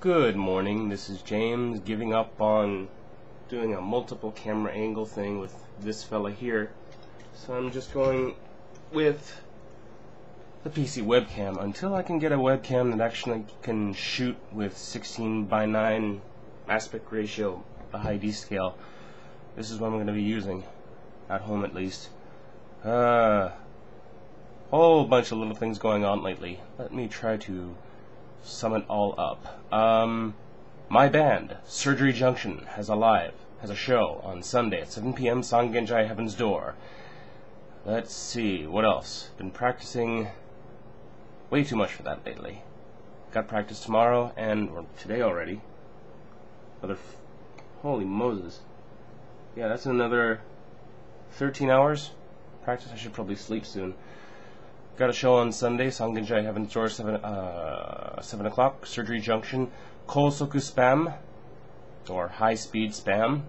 Good morning, this is James, giving up on doing a multiple camera angle thing with this fella here. So I'm just going with the PC webcam until I can get a webcam that actually can shoot with 16:9 aspect ratio, the high D scale. This is what I'm going to be using, at home at least. Whole bunch of little things going on lately. Let me try to sum it all up. My band, Surgery Junction, has a show on Sunday at 7 p.m. Sangenjai Heaven's Door. Let's see, what else? Been practicing way too much for that lately. Got practice tomorrow or today already. Holy Moses. Yeah, that's another 13 hours practice. I should probably sleep soon. Got a show on Sunday, Sangenjai Heaven's Door, 7 o'clock, Surgery Junction, Kosoku Spam, or High Speed Spam,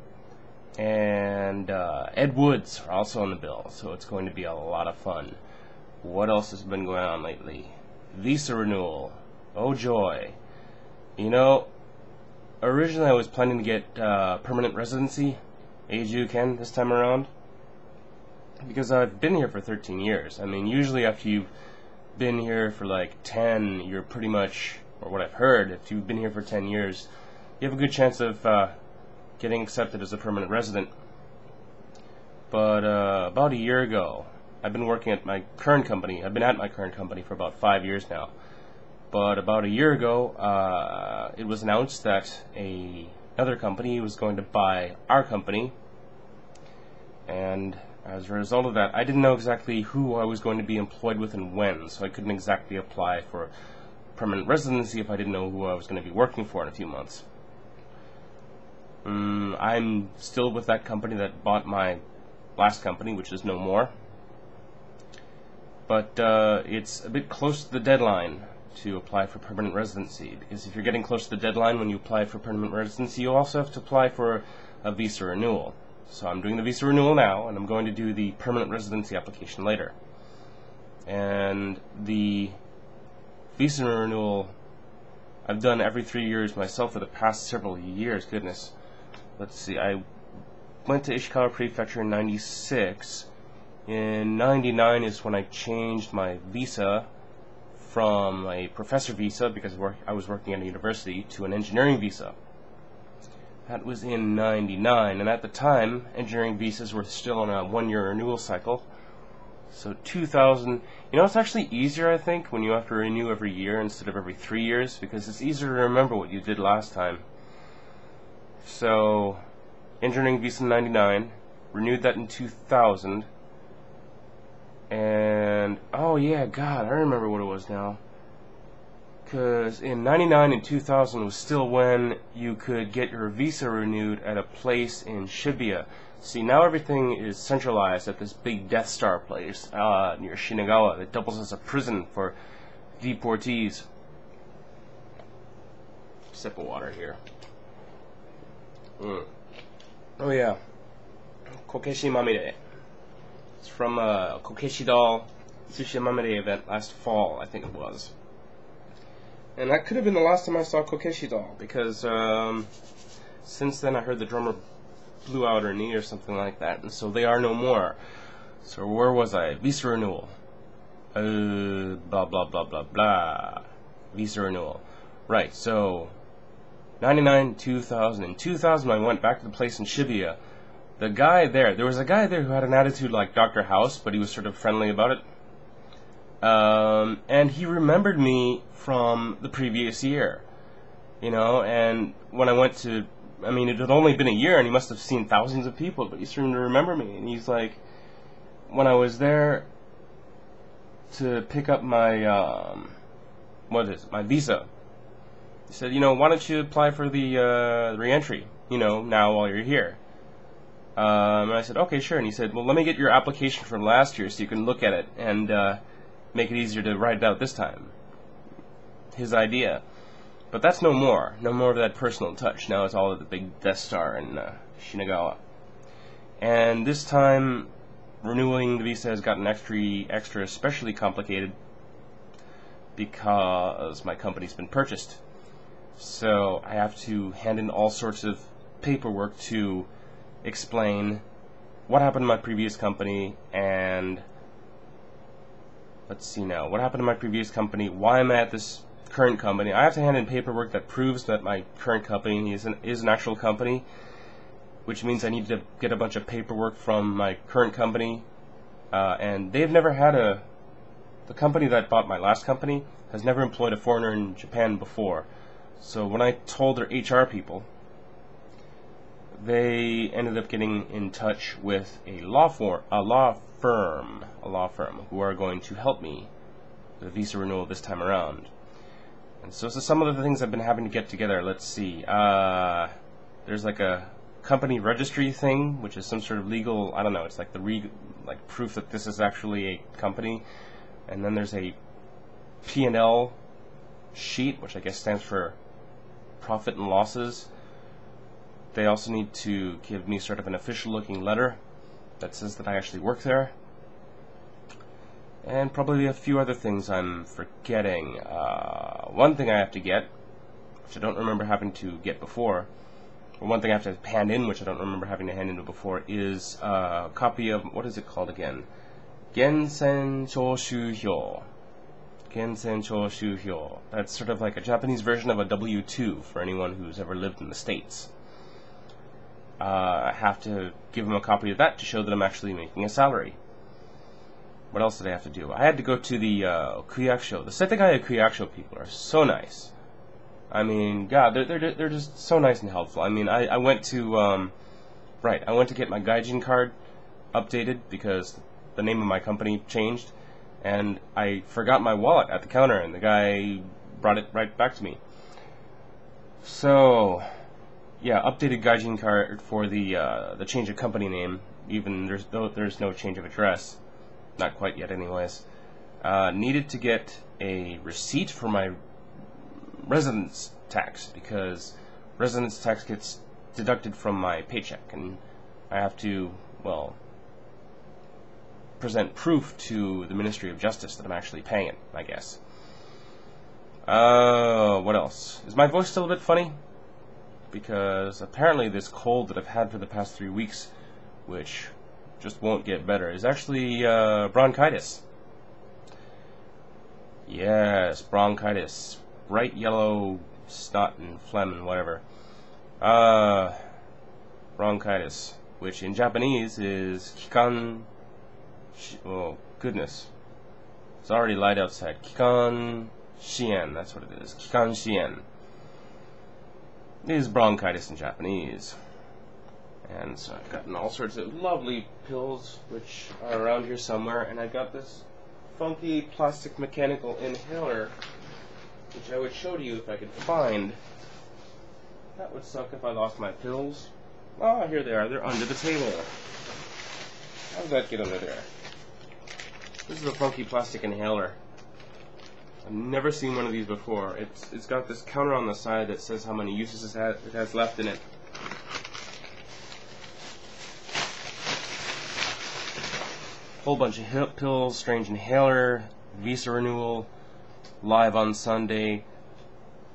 and Ed Woods are also on the bill, so it's going to be a lot of fun. What else has been going on lately? Visa renewal. Oh joy. You know, originally I was planning to get permanent residency, Ken, this time around, because I've been here for 13 years. I mean, usually after you've been here for like 10, you're pretty much, or what I've heard, if you've been here for 10 years, you have a good chance of getting accepted as a permanent resident. But about a year ago, I've been working at my current company. I've been at my current company for about 5 years now. But about a year ago, it was announced that another company was going to buy our company, and as a result of that, I didn't know exactly who I was going to be employed with and when, so I couldn't exactly apply for permanent residency if I didn't know who I was going to be working for in a few months. I'm still with that company that bought my last company, which is no more. But it's a bit close to the deadline to apply for permanent residency, because if you're getting close to the deadline when you apply for permanent residency, you also have to apply for a visa renewal. So I'm doing the visa renewal now, and I'm going to do the permanent residency application later. And the visa renewal I've done every 3 years myself for the past several years. Goodness. Let's see, I went to Ishikawa Prefecture in 96. In 99 is when I changed my visa from a professor visa, because I was working at a university, to an engineering visa. That was in 99, and at the time, engineering visas were still on a 1-year renewal cycle. So 2000, it's actually easier, I think, when you have to renew every year instead of every 3 years, because it's easier to remember what you did last time. So, engineering visa in 99, renewed that in 2000, and, oh yeah, God, I remember what it was now. Because in 99 and 2000 was still when you could get your visa renewed at a place in Shibuya. See, now everything is centralized at this big Death Star place near Shinagawa that doubles as a prison for deportees. Sip of water here. Oh yeah, Kokeshi Mamire. It's from a Kokeshi doll Sushi Mamire event last fall, I think it was. And that could have been the last time I saw Kokeshi doll, because since then I heard the drummer blew out her knee or something like that, and so they are no more. So where was I? Visa renewal. Blah blah blah blah blah. Visa renewal. Right, so 99, 2000. In 2000 I went back to the place in Shibuya. There was a guy there who had an attitude like Dr. House, but he was sort of friendly about it. And he remembered me from the previous year, and when I went to, it had only been a year, and he must have seen thousands of people, but he seemed to remember me, and he's like, when I was there to pick up my, my visa, he said, why don't you apply for the re-entry, now while you're here. And I said, okay, sure, and he said, well, let me get your application from last year so you can look at it, and make it easier to write it out this time. His idea. But that's no more. No more of that personal touch. Now it's all at the big Death Star in Shinagawa. And this time, renewing the visa has gotten extra especially complicated because my company's been purchased. So I have to hand in all sorts of paperwork to explain what happened to my previous company, and let's see now, what happened to my previous company, why I'm at this current company. I have to hand in paperwork that proves that my current company is an actual company, which means I need to get a bunch of paperwork from my current company, and they've never had the company that bought my last company has never employed a foreigner in Japan before. So when I told their HR people, they ended up getting in touch with a law firm who are going to help me with a visa renewal this time around. And so some of the things I've been having to get together. Let's see. There's like a company registry thing, which is some sort of legal, I don't know, it's like like proof that this is actually a company. And then there's a P&L sheet, which I guess stands for profit and losses. They also need to give me sort of an official looking letter that says that I actually work there. And probably a few other things I'm forgetting. One thing I have to get, which I don't remember having to get before, or one thing I have to hand in, which I don't remember having to hand in before, is a copy of, what is it called again? Gensen Choshuhyo. Gensen Choshuhyo. That's sort of like a Japanese version of a W-2 for anyone who's ever lived in the States. I have to give them a copy of that to show that I'm actually making a salary. What else did I have to do? I had to go to the Kuyakusho. The Setegaya Kuyakusho people are so nice. I mean, God, they're just so nice and helpful. I mean, I went to I went to get my gaijin card updated because the name of my company changed, and I forgot my wallet at the counter, and the guy brought it right back to me. So, yeah, updated gaijin card for the change of company name. Even there's no change of address. Not quite yet, anyways. Needed to get a receipt for my residence tax, because residence tax gets deducted from my paycheck, and I have to, well, present proof to the Ministry of Justice that I'm actually paying it, I guess. What else? Is my voice still a bit funny? Because apparently this cold that I've had for the past 3 weeks, which just won't get better, is actually bronchitis. Yes, bronchitis. Bright yellow snot and phlegm and whatever. Bronchitis, which in Japanese is kikan. Oh, goodness. It's already light outside. Kikan shien, that's what it is. Kikan shien. It is bronchitis in Japanese. And so I've gotten all sorts of lovely pills, which are around here somewhere, and I got this funky plastic mechanical inhaler, which I would show to you if I could find. That would suck if I lost my pills. Oh, here they are. They're under the table. How did that get under there? This is a funky plastic inhaler. I've never seen one of these before. It's got this counter on the side that says how many uses it has left in it. Whole bunch of pills, strange inhaler, visa renewal, live on Sunday,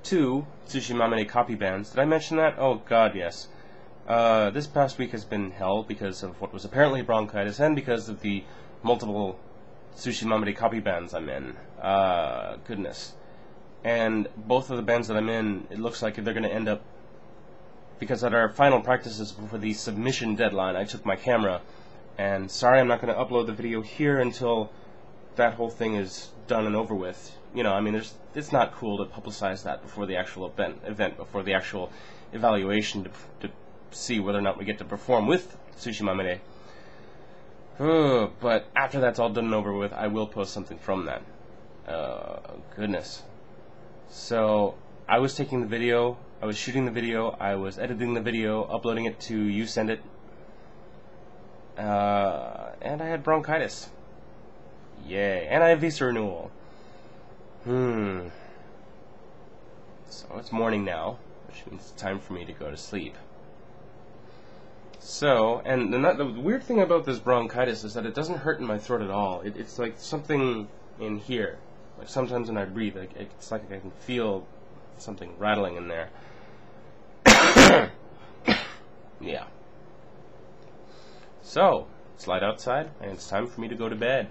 2 Tsushimamane copy bans. Did I mention that? Oh God, yes. This past week has been hell because of what was apparently bronchitis and because of the multiple Tsushimamane copy bans I'm in. Goodness. And both of the bands that I'm in, it looks like they're going to end up, because at our final practices before the submission deadline, I took my camera, and sorry I'm not going to upload the video here until that whole thing is done and over with. You know, I mean, it's not cool to publicize that before the actual event, before the actual evaluation to see whether or not we get to perform with Tsushimamane. But after that's all done and over with, I will post something from that. Goodness. So, I was taking the video, I was shooting the video, I was editing the video, uploading it to YouSendIt, and I had bronchitis. Yay. And I have visa renewal. So it's morning now, which means it's time for me to go to sleep. So, and the weird thing about this bronchitis is that it doesn't hurt in my throat at all. It's like something in here. Like sometimes when I breathe, it's like I can feel something rattling in there. Yeah. So, it's light outside, and it's time for me to go to bed.